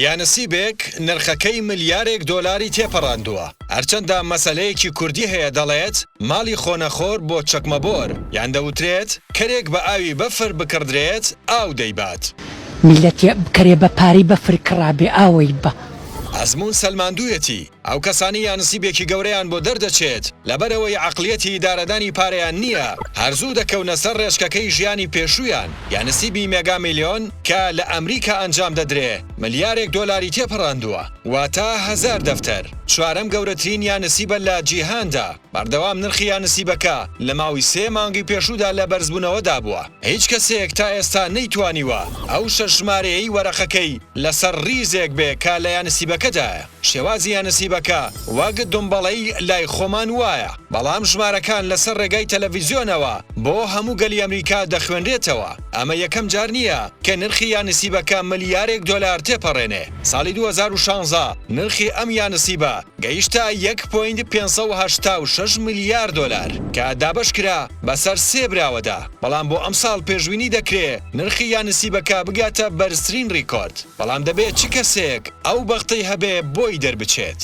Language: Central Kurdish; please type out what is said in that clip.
یانەسیبێک نرخەکەی ملیارێک دۆلاری تێپەڕاندووە. هەرچەندە مەسەلەیەکی کوردی هەیە دەڵێت ماڵی خۆنەخۆر بۆ چەکمەبۆر یان دەوترێت کەرێک بە ئاوی بەفر بکردرێت ئاو دەیبات. میلەتی بکرێ بە پاری بەفر کڕابێ ئاوەی بە. ئەزموون سەلماندوویەتی ئەو کەسانی یانەسیبێکی گەورەیان بۆ دەردەچێت لەبەرەوەی عەقڵیەتی دارەدانی پارەیان نییە هەرزوو دەکەونە سەر ڕێژکەکەی ژیانی پێشوویان. یانەسیبی مێگا میلیۆن کە لە ئەمریکا ئەنجام دەدرێ ملیارێک دۆلاری تێپەڕاندووە واتە 1000 دەفتەر. چوارەم گەورەترین یانەسیبە لە جیهاندا. بەردەوام نرخی یانەسیبەکە لە ماوەی 3 مانگی پێشوودا لە بەرزبوونەوەدا بووە. هیچ کەسێک تا ئێستا نەیتوانیوە ئەو شەژمارەیەی وەرەقەکەی لەسەر ریزێک بێ کە لە یانەسیبەکەدایە. شێوازی یانەسیبەکە وەک دۆمبەڵەی لای خۆمان وایە، بەڵام ژمارەکان لەسەر ڕێگای تەلەڤیزیۆنەوە بۆ هەموو گەلی ئەمریکا دەخوێنرێتەوە. ئەمە یەکەم جار نییە کە نرخی یانەسیبەکە ملیارێک دۆلار تێپەڕێنێ. ساڵی 2016 نرخی ئەم یانەسیبە گەیشتە 1.586 ملیار دۆلار کە دابەشکرا بەسەر 3 براوەدا. بەڵام بۆ ئەم ساڵ پێشبینی دەکرێ نرخی یانەسیبەکە بگاتە بەرزترین ڕیکۆرد. بەڵام دەبێت چ کەسێک ئەو بەختەی هەبێ بۆی دەربچێت.